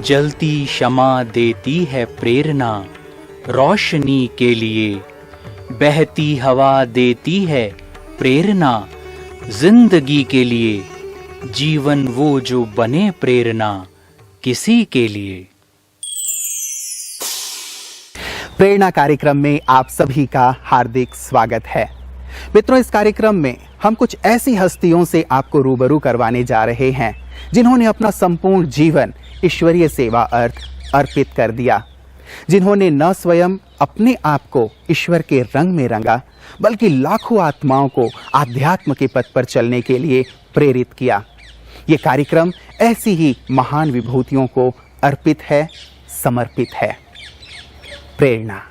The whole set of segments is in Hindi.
जलती क्षमा देती है प्रेरणा रोशनी के लिए, बहती हवा देती है प्रेरणा जिंदगी के लिए, जीवन वो जो बने प्रेरणा किसी के लिए। प्रेरणा कार्यक्रम में आप सभी का हार्दिक स्वागत है। मित्रों, इस कार्यक्रम में हम कुछ ऐसी हस्तियों से आपको रूबरू करवाने जा रहे हैं जिन्होंने अपना संपूर्ण जीवन ईश्वरीय सेवा अर्पित कर दिया, जिन्होंने न स्वयं अपने आप को ईश्वर के रंग में रंगा बल्कि लाखों आत्माओं को आध्यात्म के पथ पर चलने के लिए प्रेरित किया। ये कार्यक्रम ऐसी ही महान विभूतियों को अर्पित है, समर्पित है। प्रेरणा।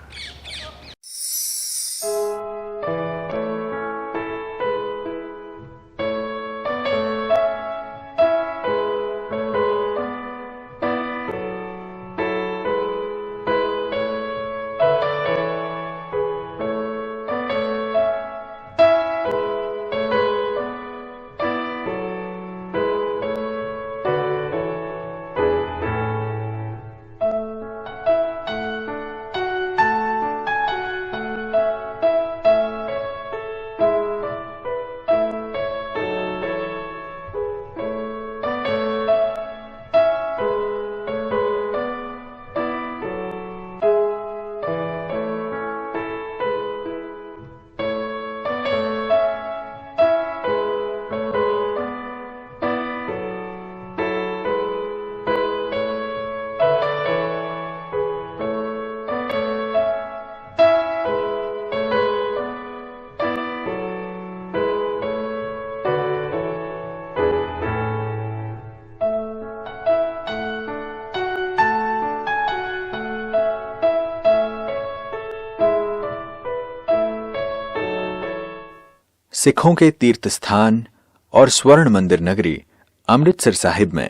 सिखों के तीर्थ स्थान और स्वर्ण मंदिर नगरी अमृतसर साहिब में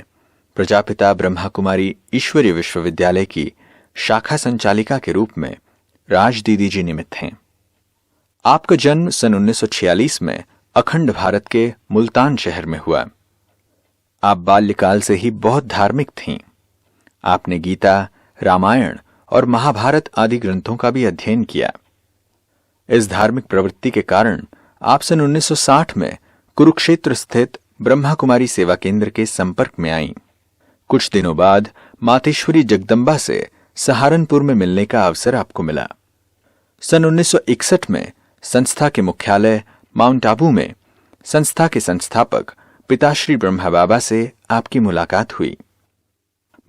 प्रजापिता ब्रह्मा कुमारी ईश्वरीय विश्वविद्यालय की शाखा संचालिका के रूप में राज दीदी जी निमित्त हैं। आपका जन्म सन 1946 में अखंड भारत के मुल्तान शहर में हुआ। आप बाल्यकाल से ही बहुत धार्मिक थीं। आपने गीता, रामायण और महाभारत आदि ग्रंथों का भी अध्ययन किया। इस धार्मिक प्रवृत्ति के कारण आप सन 1960 में कुरुक्षेत्र स्थित ब्रह्मा कुमारी सेवा केंद्र के संपर्क में आईं। कुछ दिनों बाद मातेश्वरी जगदम्बा से सहारनपुर में मिलने का अवसर आपको मिला। सन 1961 में संस्था के मुख्यालय माउंट आबू में संस्था के संस्थापक पिताश्री ब्रह्मा बाबा से आपकी मुलाकात हुई।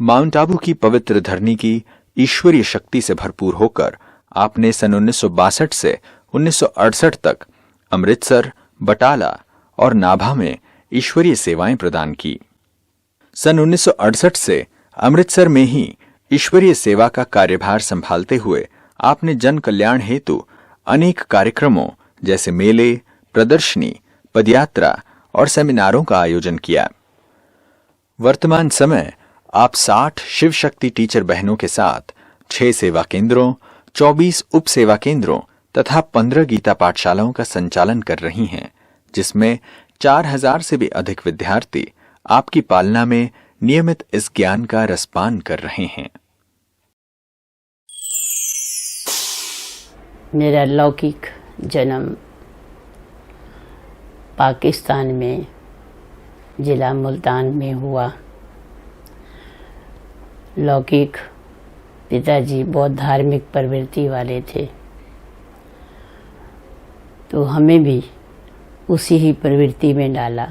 माउंट आबू की पवित्र धरनी की ईश्वरीय शक्ति से भरपूर होकर आपने सन 1962 से 1968 तक अमृतसर, बटाला और नाभा में ईश्वरीय सेवाएं प्रदान की। सन 1968 से अमृतसर में ही ईश्वरीय सेवा का कार्यभार संभालते हुए आपने जन कल्याण हेतु अनेक कार्यक्रमों जैसे मेले, प्रदर्शनी, पदयात्रा और सेमिनारों का आयोजन किया। वर्तमान समय आप 60 शिव शक्ति टीचर बहनों के साथ 6 सेवा केंद्रों, 24 उप सेवा केंद्रों तथा 15 गीता पाठशालाओं का संचालन कर रही हैं, जिसमें 4000 से भी अधिक विद्यार्थी आपकी पालना में नियमित इस ज्ञान का रसपान कर रहे हैं। मेरा लौकिक जन्म पाकिस्तान में जिला मुल्तान में हुआ। लौकिक पिताजी बहुत धार्मिक प्रवृत्ति वाले थे, तो हमें भी उसी ही प्रवृत्ति में डाला।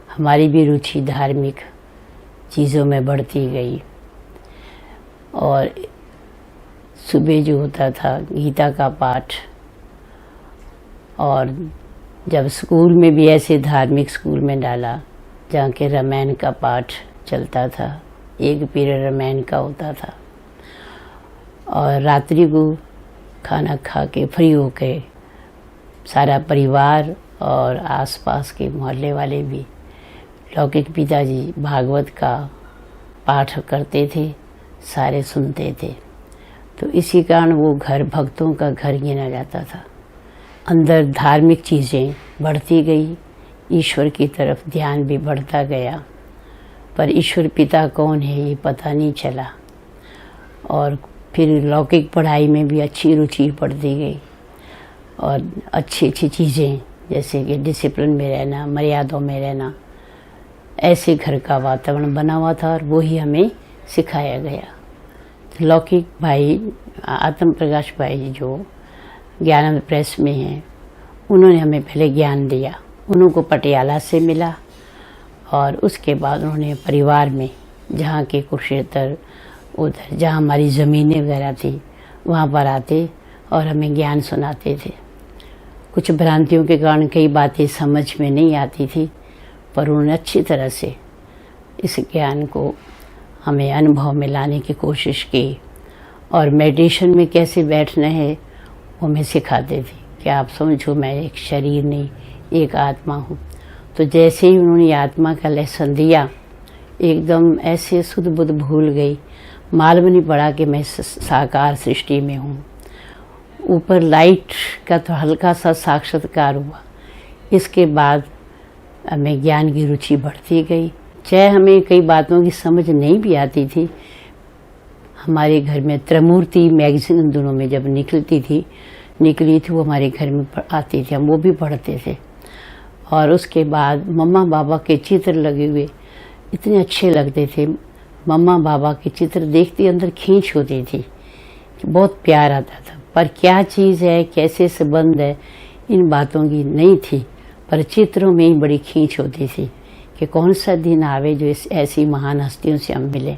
हमारी भी रुचि धार्मिक चीज़ों में बढ़ती गई और सुबह जो होता था गीता का पाठ, और जब स्कूल में भी ऐसे धार्मिक स्कूल में डाला जहाँ के रामायण का पाठ चलता था, एक पीरियड रामायण का होता था, और रात्रि को खाना खा के फ्री होके सारा परिवार और आसपास के मोहल्ले वाले भी लौकिक पिताजी भागवत का पाठ करते थे, सारे सुनते थे। तो इसी कारण वो घर भक्तों का घर गिना जाता था। अंदर धार्मिक चीज़ें बढ़ती गई, ईश्वर की तरफ ध्यान भी बढ़ता गया। पर ईश्वर पिता कौन है ये पता नहीं चला। और फिर लौकिक पढ़ाई में भी अच्छी रुचि बढ़ती गई और अच्छी अच्छी चीज़ें जैसे कि डिसिप्लिन में रहना, मर्यादाओं में रहना, ऐसे घर का वातावरण बना हुआ था और वो ही हमें सिखाया गया। लौकिक भाई आत्म प्रकाश भाई जी जो ज्ञान प्रेस में हैं, उन्होंने हमें पहले ज्ञान दिया। उनको पटियाला से मिला और उसके बाद उन्होंने परिवार में जहाँ के कुरुक्षेत्र, उधर जहाँ हमारी ज़मीनें वगैरह थी वहाँ पर आते और हमें ज्ञान सुनाते थे। कुछ भ्रांतियों के कारण कई बातें समझ में नहीं आती थी, पर उन्होंने अच्छी तरह से इस ज्ञान को हमें अनुभव में लाने की कोशिश की और मेडिटेशन में कैसे बैठना है वो हमें सिखाते थे कि आप समझो मैं एक शरीर नहीं, एक आत्मा हूँ। तो जैसे ही उन्होंने आत्मा का लेसन दिया, एकदम ऐसे सुध बुध भूल गई, मालूम नहीं पड़ा कि मैं साकार सृष्टि में हूँ। ऊपर लाइट का तो हल्का सा साक्षात्कार हुआ। इसके बाद हमें ज्ञान की रुचि बढ़ती गई। चाहे हमें कई बातों की समझ नहीं भी आती थी, हमारे घर में त्रिमूर्ति मैगजीन उन दिनों में जब निकली थी वो हमारे घर में आती थी, हम वो भी पढ़ते थे। और उसके बाद मम्मा बाबा के चित्र लगे हुए इतने अच्छे लगते थे। मम्मा बाबा के चित्र देखते अंदर खींच होती थी, बहुत प्यार आता था। पर क्या चीज़ है, कैसे संबंध है, इन बातों की नहीं थी, पर चित्रों में ही बड़ी खींच होती थी कि कौन सा दिन आवे जो ऐसी महान हस्तियों से हम मिले।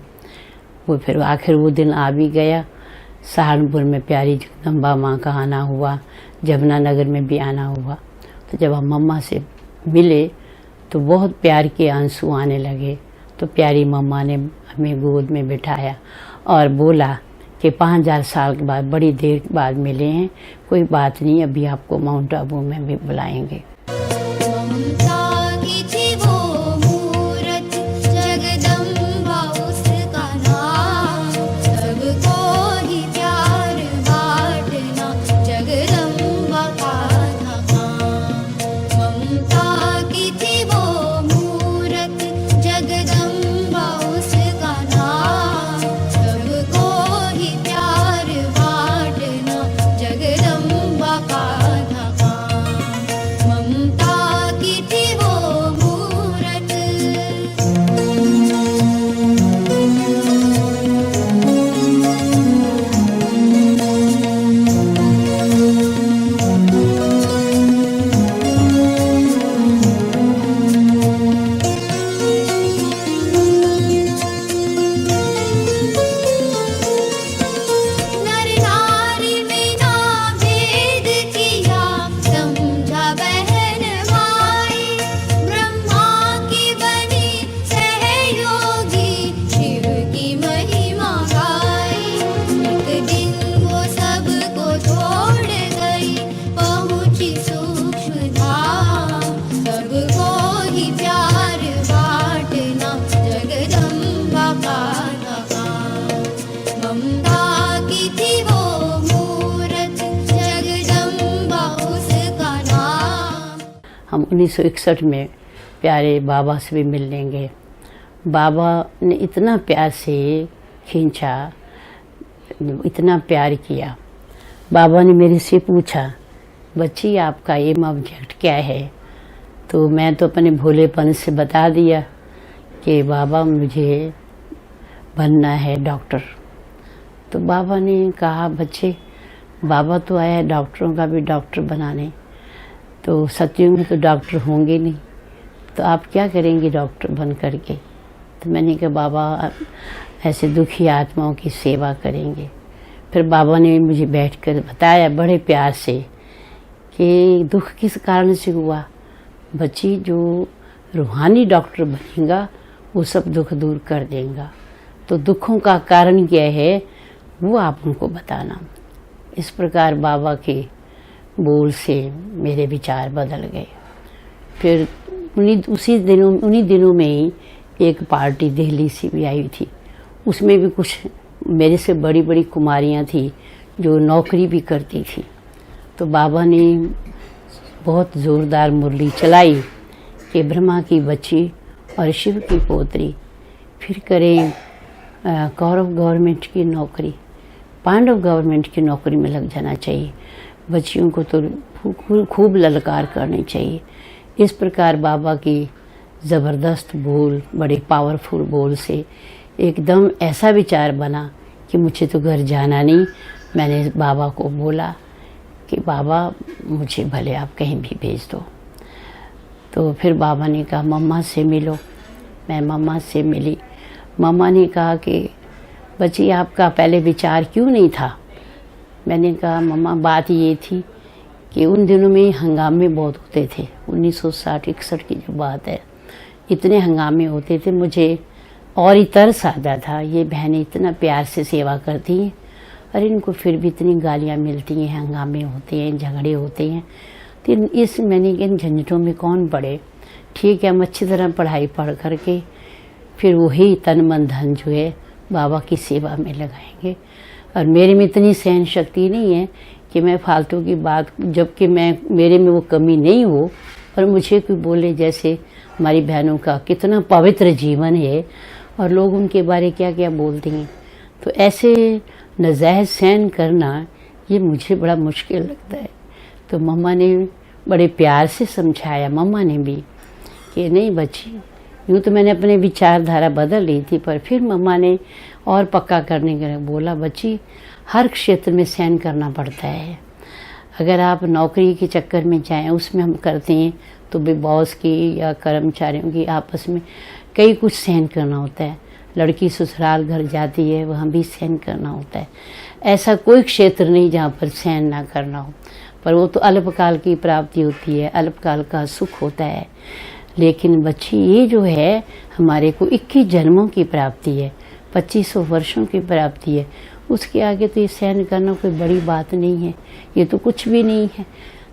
वो फिर आखिर वो दिन आ भी गया। सहारनपुर में प्यारी जगदम्बा माँ का आना हुआ, जमुनानगर में भी आना हुआ। तो जब हम मम्मा से मिले तो बहुत प्यार के आंसू आने लगे। तो प्यारी मम्मा ने हमें गोद में बिठाया और बोला कि 5000 साल के बाद, बड़ी देर बाद मिले हैं, कोई बात नहीं, अभी आपको माउंट आबू में भी बुलाएंगे। हम 1961 में प्यारे बाबा से भी मिल लेंगे। बाबा ने इतना प्यार से खींचा, इतना प्यार किया। बाबा ने मेरे से पूछा, बच्ची आपका एम ऑब्जेक्ट क्या है? तो मैं तो अपने भोलेपन से बता दिया कि बाबा मुझे बनना है डॉक्टर। तो बाबा ने कहा, बच्चे बाबा तो आया है डॉक्टरों का भी डॉक्टर बनाने, तो सत्युग में तो डॉक्टर होंगे नहीं, तो आप क्या करेंगे डॉक्टर बन करके? तो मैंने कहा बाबा ऐसे दुखी आत्माओं की सेवा करेंगे। फिर बाबा ने मुझे बैठकर बताया बड़े प्यार से कि दुख किस कारण से हुआ। बच्ची जो रूहानी डॉक्टर बनेगा वो सब दुख दूर कर देगा, तो दुखों का कारण क्या है वो आप उनको बताना। इस प्रकार बाबा के बोल से मेरे विचार बदल गए। फिर उन्हीं दिनों में ही एक पार्टी दिल्ली से भी आई थी, उसमें भी कुछ मेरे से बड़ी बड़ी कुमारियाँ थी जो नौकरी भी करती थी। तो बाबा ने बहुत ज़ोरदार मुरली चलाई कि ब्रह्मा की बच्ची और शिव की पोत्री फिर करें कौरव गवर्नमेंट की नौकरी, पांडव गवर्नमेंट की नौकरी में लग जाना चाहिए। बच्चियों को तो खूब ललकार करनी चाहिए। इस प्रकार बाबा की ज़बरदस्त बोल, बड़े पावरफुल बोल से एकदम ऐसा विचार बना कि मुझे तो घर जाना नहीं। मैंने बाबा को बोला कि बाबा मुझे भले आप कहीं भी भेज दो। तो फिर बाबा ने कहा मम्मा से मिलो। मैं मम्मा से मिली। मम्मा ने कहा कि बच्ची आपका पहले विचार क्यों नहीं था? मैंने कहा मम्मा बात ये थी कि उन दिनों में हंगामे बहुत होते थे, 1960-61 की जो बात है, इतने हंगामे होते थे। मुझे और ही तरस आता था, ये बहनें इतना प्यार से सेवा करती हैं और इनको फिर भी इतनी गालियाँ मिलती हैं, हंगामे होते हैं, झगड़े होते हैं। तो इस मैंने इन झंझटों में कौन पड़े। ठीक है, हम अच्छी तरह पढ़ाई पढ़ करके फिर वही तन मन धन जो है बाबा की सेवा में लगाएंगे। और मेरे में इतनी सहन शक्ति नहीं है कि मैं फालतू की बात, जबकि मेरे में वो कमी नहीं हो, और मुझे कोई बोले जैसे हमारी बहनों का कितना पवित्र जीवन है और लोग उनके बारे क्या क्या बोलते हैं। तो ऐसे नजायज़ सहन करना ये मुझे बड़ा मुश्किल लगता है। तो मम्मा ने बड़े प्यार से समझाया, मम्मा ने भी, कि नहीं बच्ची, यूँ तो मैंने अपने विचारधारा बदल ली थी, पर फिर मम्मा ने और पक्का करने के लिए बोला बच्ची हर क्षेत्र में सहन करना पड़ता है। अगर आप नौकरी के चक्कर में जाएं, उसमें हम करते हैं तो भी बॉस की या कर्मचारियों की आपस में कई कुछ सहन करना होता है। लड़की ससुराल घर जाती है, वहाँ भी सहन करना होता है। ऐसा कोई क्षेत्र नहीं जहाँ पर सहन ना करना हो, पर वो तो अल्पकाल की प्राप्ति होती है, अल्पकाल का सुख होता है। लेकिन बच्ची ये जो है हमारे को 21 जन्मों की प्राप्ति है, 2500 वर्षों की प्राप्ति है। उसके आगे तो ये सहन करना कोई बड़ी बात नहीं है, ये तो कुछ भी नहीं है।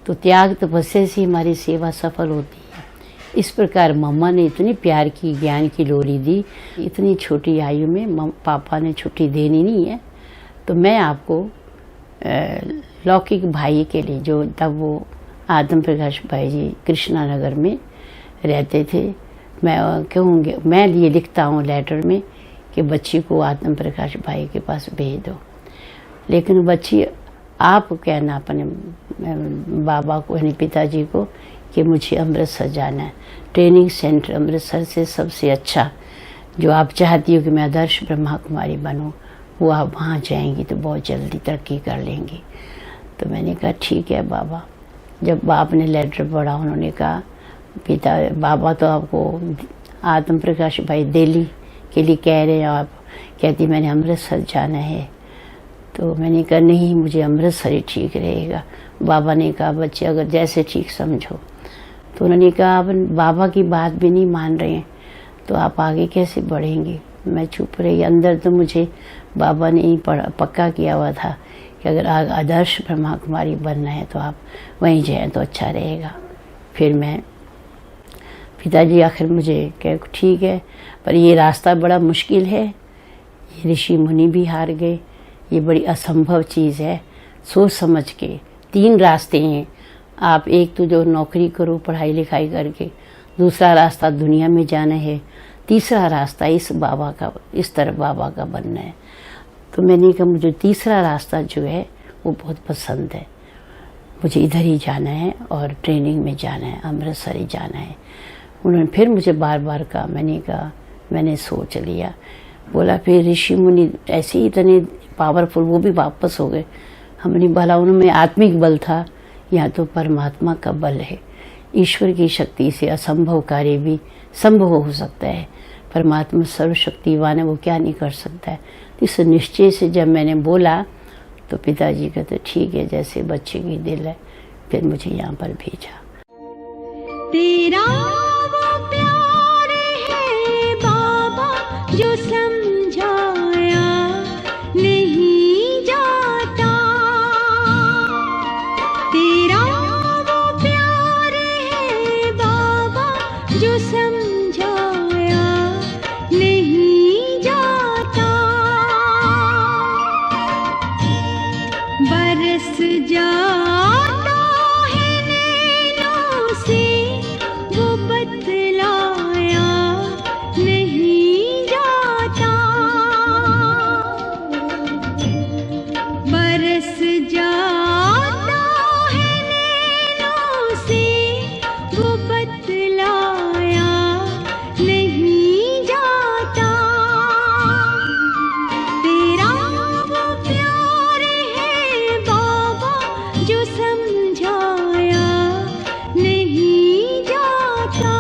तो त्याग तपस्या से हमारी सेवा सफल होती है। इस प्रकार मम्मा ने इतनी प्यार की, ज्ञान की लोरी दी। इतनी छोटी आयु में पापा ने छुट्टी देनी नहीं है, तो मैं आपको लौकिक भाई के लिए, जो तब वो आत्म प्रकाश भाई जी कृष्णा नगर में रहते थे, मैं कहूँगी, मैं ये लिखता हूँ लेटर में कि बच्ची को आत्म प्रकाश भाई के पास भेज दो। लेकिन बच्ची आप कहना अपने बाबा को, यानी पिताजी को, कि मुझे अमृतसर जाना है। ट्रेनिंग सेंटर अमृतसर से सबसे अच्छा, जो आप चाहती हो कि मैं आदर्श ब्रह्मा कुमारी बनूं, वो आप वहाँ जाएंगी तो बहुत जल्दी तरक्की कर लेंगी। तो मैंने कहा ठीक है बाबा। जब बाप ने लेटर पढ़ा, उन्होंने कहा बाबा तो आपको आत्म प्रकाश भाई दिल्ली के लिए कह रहे हैं, आप कहती मैंने अमृतसर जाना है। तो मैंने कहा नहीं, मुझे अमृतसर ही ठीक रहेगा। बाबा ने कहा बच्चे अगर जैसे ठीक समझो। तो उन्होंने कहा आप बाबा की बात भी नहीं मान रहे हैं तो आप आगे कैसे बढ़ेंगे। मैं चुप रही। अंदर तो मुझे बाबा ने ही पक्का किया हुआ था कि अगर आदर्श ब्रह्मा कुमारी बनना है तो आप वहीं जाएं तो अच्छा रहेगा। फिर मैं पिताजी आखिर मुझे कह ठीक है, पर ये रास्ता बड़ा मुश्किल है, ये ऋषि मुनि भी हार गए, ये बड़ी असंभव चीज़ है। सोच समझ के 3 रास्ते हैं। आप एक तो जो नौकरी करो पढ़ाई लिखाई करके, दूसरा रास्ता दुनिया में जाना है, तीसरा रास्ता इस तरफ बाबा का बनना है। तो मैंने कहा मुझे तीसरा रास्ता जो है वो बहुत पसंद है, मुझे इधर ही जाना है और ट्रेनिंग में जाना है, अमृतसर ही जाना है। उन्होंने फिर मुझे बार बार कहा, मैंने कहा मैंने सोच लिया। बोला फिर ऋषि मुनि ऐसे ही इतने पावरफुल, वो भी वापस हो गए। हमने भला उनमें आत्मिक बल था, यहाँ तो परमात्मा का बल है। ईश्वर की शक्ति से असंभव कार्य भी संभव हो सकता है। परमात्मा सर्वशक्तिवान है, वो क्या नहीं कर सकता है। इस निश्चय से जब मैंने बोला तो पिताजी कहते ठीक है, जैसे बच्चे की दिल है। फिर मुझे यहाँ पर भेजा। तेरा वो प्यार है बाबा जो समझाया नहीं जाता। तेरा वो प्यार है बाबा जो समझाया नहीं जाता। बरस जाता है नैनों से वो बतलाया नहीं जाता। बस जाता है नैनों से वो बतलाया नहीं जाता। तेरा वो प्यार है बाबा जो समझाया नहीं जाता।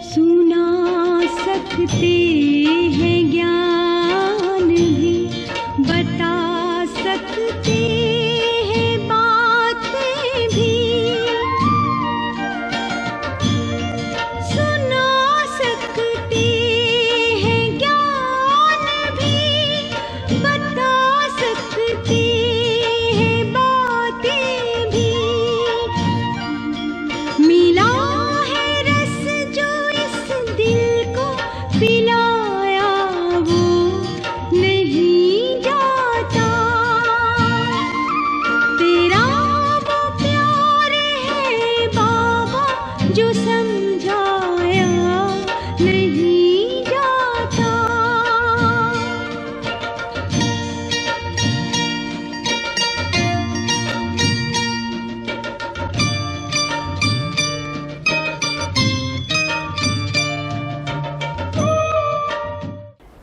सुना सकते हैं ज्ञान भी, बता सकते हैं बातें भी। सुना सकते हैं ज्ञान भी, बता सकते हैं बातें भी। मिला है रस जो इस दिल को पिलाया वो नहीं जाता। तेरा वो प्यार है बाबा जो समझाया नहीं जाता।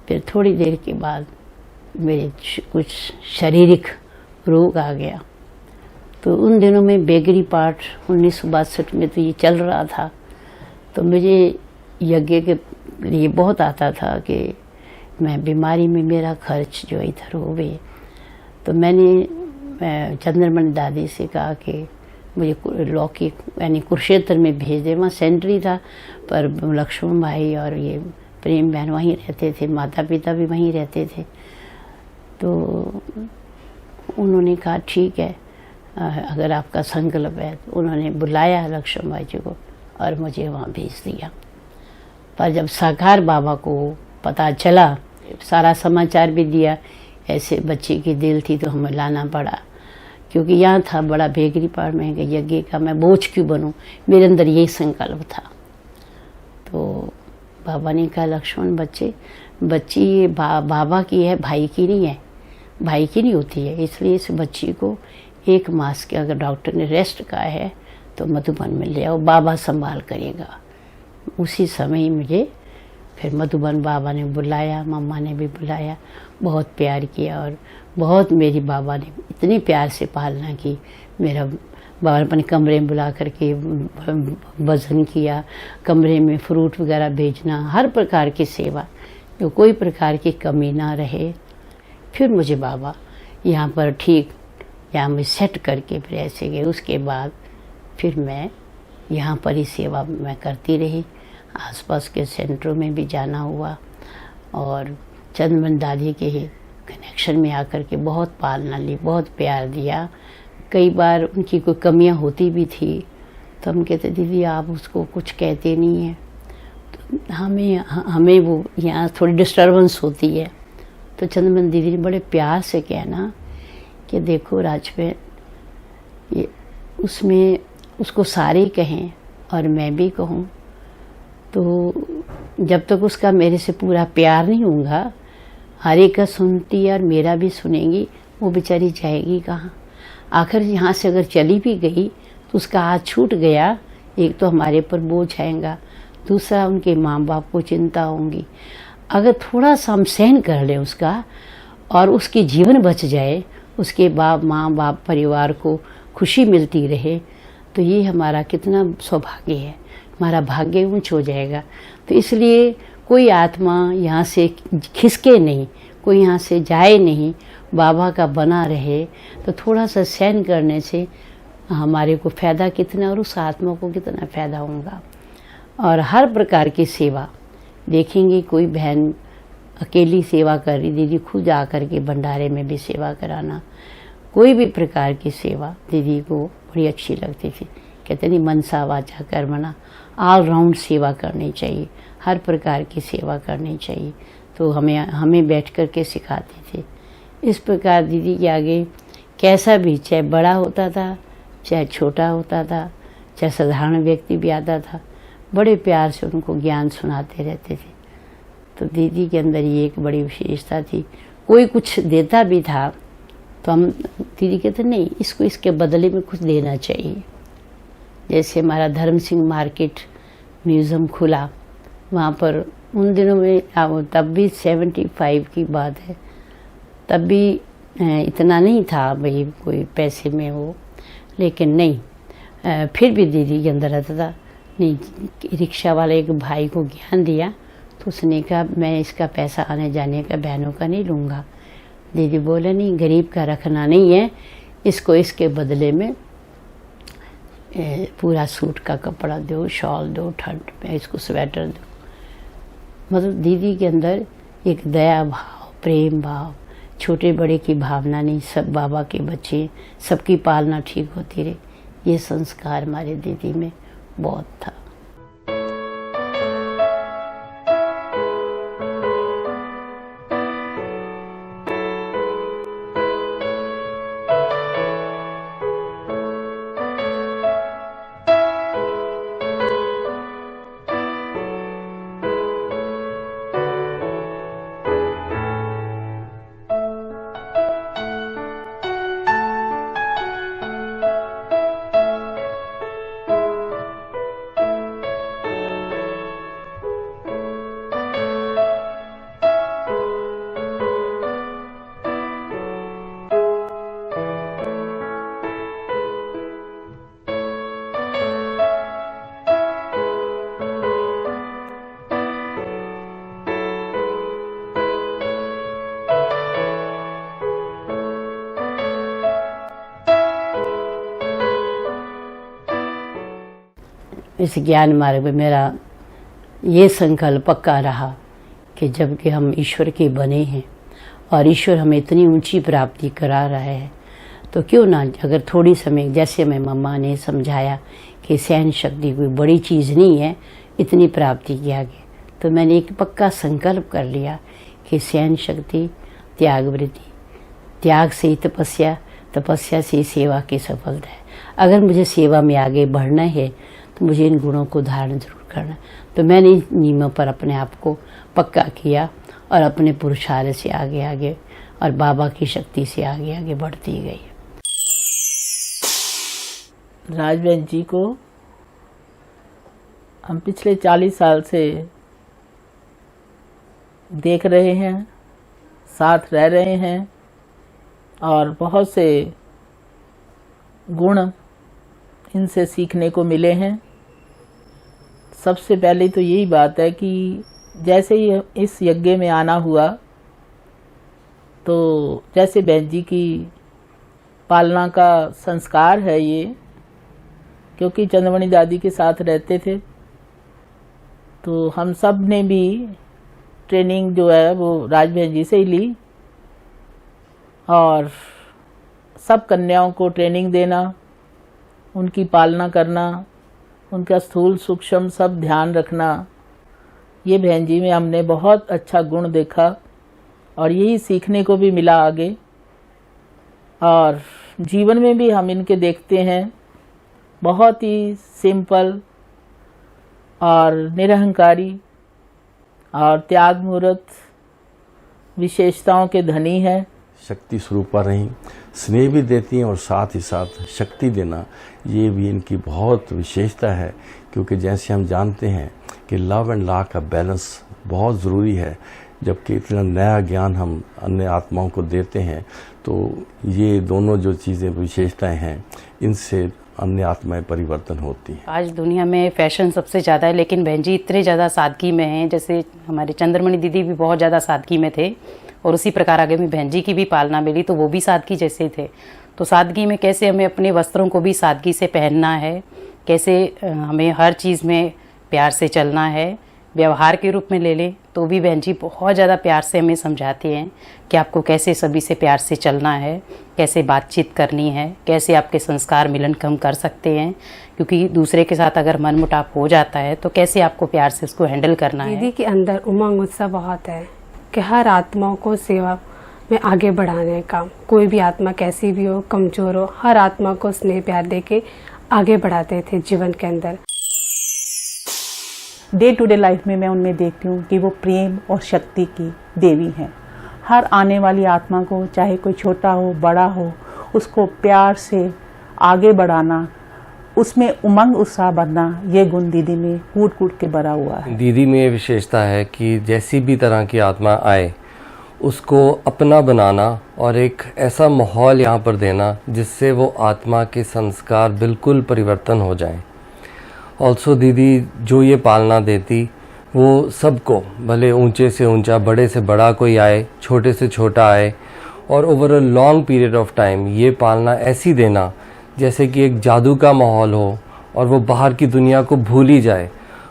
फिर थोड़ी देर के बाद मेरे कुछ शारीरिक रोग आ गया। तो उन दिनों में बेगरी पाठ 1962 में तो ये चल रहा था। तो मुझे यज्ञ के लिए बहुत आता था कि मैं बीमारी में मेरा खर्च जो इधर होवे। तो मैंने चंद्रमणि दादी से कहा कि मुझे लौकी यानी कुरुक्षेत्र में भेज दे। वहाँ सेंट्री था पर लक्ष्मण भाई और ये प्रेम बहन वहीं रहते थे, माता पिता भी वहीं रहते थे। तो उन्होंने कहा ठीक है अगर आपका संकल्प है। तो उन्होंने बुलाया लक्ष्मण भाई जी को और मुझे वहाँ भेज दिया। पर जब साकार बाबा को पता चला, सारा समाचार भी दिया, ऐसे बच्चे की दिल थी तो हमें लाना पड़ा। क्योंकि यहाँ था बड़ा बेगरी पार में कि यज्ञ का मैं बोझ क्यों बनूं, मेरे अंदर यही संकल्प था। तो बाबा ने कहा लक्ष्मण बच्ची ये बाबा की है, भाई की नहीं है, भाई की नहीं होती है। इसलिए इस बच्ची को 1 मास के अगर डॉक्टर ने रेस्ट कहा है तो मधुबन में ले आओ, बाबा संभाल करेगा। उसी समय मुझे फिर मधुबन बाबा ने बुलाया, मम्मा ने भी बुलाया, बहुत प्यार किया और बहुत मेरी बाबा ने इतने प्यार से पालना की। मेरा बाबा ने अपने कमरे में बुला करके वजन किया, कमरे में फ्रूट वगैरह भेजना, हर प्रकार की सेवा, जो कोई प्रकार की कमी ना रहे। फिर मुझे बाबा यहाँ पर ठीक यहाँ में सेट करके फिर ऐसे गए। उसके बाद फिर मैं यहाँ पर ही सेवा मैं करती रही। आसपास के सेंटरों में भी जाना हुआ और चंद्रमणि दादी के ही कनेक्शन में आकर के बहुत पालना ली, बहुत प्यार दिया। कई बार उनकी कोई कमियां होती भी थी तो हम कहते दीदी आप उसको कुछ कहते नहीं हैं। तो हमें वो यहाँ थोड़ी डिस्टर्बेंस होती है। तो चंद्रमणि दीदी ने बड़े प्यार से कहना कि देखो राजबेन, ये उसमें उसको सारे कहें और मैं भी कहूँ, तो जब तक उसका मेरे से पूरा प्यार नहीं होगा, हर एक का सुनती है और मेरा भी सुनेगी, वो बेचारी जाएगी कहाँ। आखिर यहाँ से अगर चली भी गई तो उसका हाथ छूट गया, एक तो हमारे पर बोझ आएगा, दूसरा उनके माँ बाप को चिंता होंगी। अगर थोड़ा सा हम सहन कर लें उसका और उसकी जीवन बच जाए, उसके माँ बाप परिवार को खुशी मिलती रहे, तो ये हमारा कितना सौभाग्य है, हमारा भाग्य ऊंच हो जाएगा। तो इसलिए कोई आत्मा यहाँ से खिसके नहीं, कोई यहाँ से जाए नहीं, बाबा का बना रहे। तो थोड़ा सा सहन करने से हमारे को फ़ायदा कितना और उस आत्मा को कितना फ़ायदा होगा। और हर प्रकार की सेवा देखेंगे, कोई बहन अकेली सेवा कर रही दीदी, खुद आकर के भंडारे में भी सेवा कराना, कोई भी प्रकार की सेवा दीदी को बड़ी अच्छी लगती थी। कहते नहीं मनसा वाचा कर्मणा, ऑल राउंड सेवा करनी चाहिए, हर प्रकार की सेवा करनी चाहिए। तो हमें बैठ कर के सिखाती थी। इस प्रकार दीदी के आगे कैसा भी, चाहे बड़ा होता था, चाहे छोटा होता था, चाहे साधारण व्यक्ति भी आता था, बड़े प्यार से उनको ज्ञान सुनाते रहते थे। तो दीदी के अंदर ये एक बड़ी विशेषता थी। कोई कुछ देता भी था तो हम दीदी कहते नहीं, इसको इसके बदले में कुछ देना चाहिए। जैसे हमारा धर्म सिंह मार्केट म्यूज़ियम खुला, वहाँ पर उन दिनों में तब भी 75 की बात है, तब भी इतना नहीं था भाई कोई पैसे में वो, लेकिन नहीं फिर भी दीदी के अंदर रहता था। नहीं, रिक्शा वाले एक भाई को ज्ञान दिया तो उसने कहा मैं इसका पैसा आने जाने का बहनों का नहीं लूँगा। दीदी बोले नहीं, गरीब का रखना नहीं है, इसको इसके बदले में पूरा सूट का कपड़ा दो, शॉल दो, ठंड में इसको स्वेटर दो। मतलब दीदी के अंदर एक दया भाव, प्रेम भाव, छोटे बड़े की भावना नहीं, सब बाबा के बच्चे, सबकी पालना ठीक होती रही, ये संस्कार हमारे दीदी में बहुत था। इस ज्ञान मार्ग में मेरा ये संकल्प पक्का रहा कि जबकि हम ईश्वर के बने हैं और ईश्वर हमें इतनी ऊंची प्राप्ति करा रहा है, तो क्यों ना अगर थोड़ी समय, जैसे मैं मम्मा ने समझाया कि सहन शक्ति कोई बड़ी चीज़ नहीं है इतनी प्राप्ति के आगे, तो मैंने एक पक्का संकल्प कर लिया कि सहन शक्ति, त्याग वृत्ति, त्याग से ही तपस्या, तपस्या से ही सेवा की सफलता है। अगर मुझे सेवा में आगे बढ़ना है तो मुझे इन गुणों को धारण जरूर करना। तो मैंने इन नियमों पर अपने आप को पक्का किया और अपने पुरुषार्थ से आगे आगे और बाबा की शक्ति से आगे आगे बढ़ती गई। राजबहन जी को हम पिछले 40 साल से देख रहे हैं, साथ रह रहे हैं और बहुत से गुण इनसे सीखने को मिले हैं। सबसे पहले तो यही बात है कि जैसे ही इस यज्ञ में आना हुआ तो जैसे बहन जी की पालना का संस्कार है ये, क्योंकि चंद्रमणि दादी के साथ रहते थे तो हम सब ने भी ट्रेनिंग जो है वो राजबहन जी से ही ली और सब कन्याओं को ट्रेनिंग देना, उनकी पालना करना, उनका स्थूल सूक्ष्म सब ध्यान रखना, ये बहन जी में हमने बहुत अच्छा गुण देखा और यही सीखने को भी मिला आगे। और जीवन में भी हम इनके देखते हैं, बहुत ही सिंपल और निरहंकारी और त्याग मूर्त विशेषताओं के धनी है। शक्ति स्वरूपा रही, स्नेह भी देती हैं और साथ ही साथ शक्ति देना, ये भी इनकी बहुत विशेषता है। क्योंकि जैसे हम जानते हैं कि लव एंड लॉ का बैलेंस बहुत ज़रूरी है, जबकि इतना नया ज्ञान हम अन्य आत्माओं को देते हैं तो ये दोनों जो चीज़ें विशेषताएं हैं इनसे अन्य आत्माएं परिवर्तन होती हैं। आज दुनिया में फैशन सबसे ज़्यादा है, लेकिन बहन जी इतने ज़्यादा सादगी में हैं। जैसे हमारे चंद्रमणि दीदी भी बहुत ज़्यादा सादगी में थे और उसी प्रकार आगे में बहन जी की भी पालना मिली तो वो भी सादगी जैसे थे। तो सादगी में कैसे हमें अपने वस्त्रों को भी सादगी से पहनना है, कैसे हमें हर चीज़ में प्यार से चलना है, व्यवहार के रूप में ले लें तो भी बहन जी बहुत ज़्यादा प्यार से हमें समझाती हैं कि आपको कैसे सभी से प्यार से चलना है, कैसे बातचीत करनी है, कैसे आपके संस्कार मिलन कम कर सकते हैं, क्योंकि दूसरे के साथ अगर मनमुटाव हो जाता है तो कैसे आपको प्यार से उसको हैंडल करना है। दीदी के अंदर उमंग उत्साह बहुत है कि हर आत्माओं को सेवा में आगे बढ़ाने का, कोई भी आत्मा कैसी भी हो, कमज़ोर हो, हर आत्मा को स्नेह प्यार दे के आगे बढ़ाते थे जीवन के अंदर। डे टू डे लाइफ में मैं उनमें देखती हूँ कि वो प्रेम और शक्ति की देवी हैं। हर आने वाली आत्मा को, चाहे कोई छोटा हो बड़ा हो, उसको प्यार से आगे बढ़ाना, उसमें उमंग उत्साह भरना, ये गुण दीदी में कूट कूट के भरा हुआ है। दीदी में ये विशेषता है कि जैसी भी तरह की आत्मा आए उसको अपना बनाना और एक ऐसा माहौल यहाँ पर देना जिससे वो आत्मा के संस्कार बिल्कुल परिवर्तन हो जाएं। ऑल्सो दीदी जो ये पालना देती वो सबको, भले ऊंचे से ऊंचा, बड़े से बड़ा कोई आए, छोटे से छोटा आए, और over a long period of time ये पालना ऐसी देना जैसे कि एक जादू का माहौल हो और वो बाहर की दुनिया को भूल ही जाए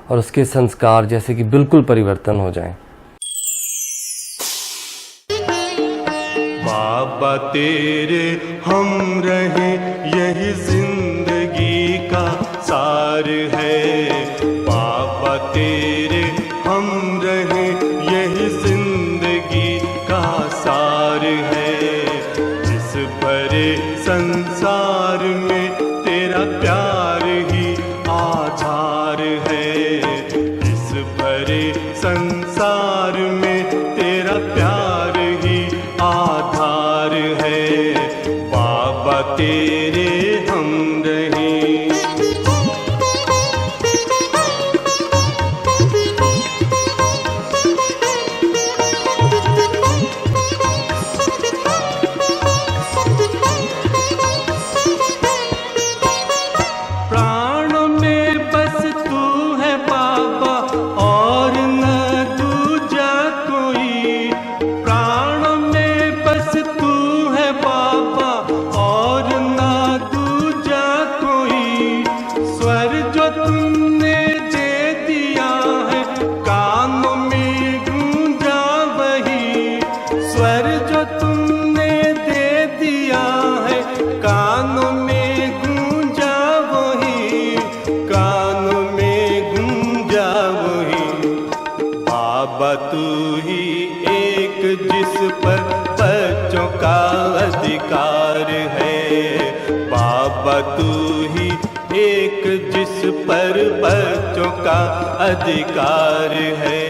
और उसके संस्कार जैसे कि बिल्कुल परिवर्तन हो जाएं। बाबा तेरे हम रहे यही जिंदगी का सार है, बाबा तेरे हम रहे यही जिंदगी का सार है। इस भरे संसार में तेरा प्यार ही आधार है, इस भरे संसार में तेरा प्यार ही आधार है, बाबा तेरे हम रहे। प्राणों में बस तू है बाबा और न दूजा कोई, प्राणों में बस तू है बाबा और न दूजा कोई। स्वर जो तुमने दे दिया है कानों में गूंजा वही, स्वर जो तुमने दे दिया है कानों में गूंजा वही, कानों में गूंजा वही। बाबा तू ही एक जिस पर बच्चों का अधिकार है, बाबा तू ही एक जिस पर बच्चों का अधिकार है।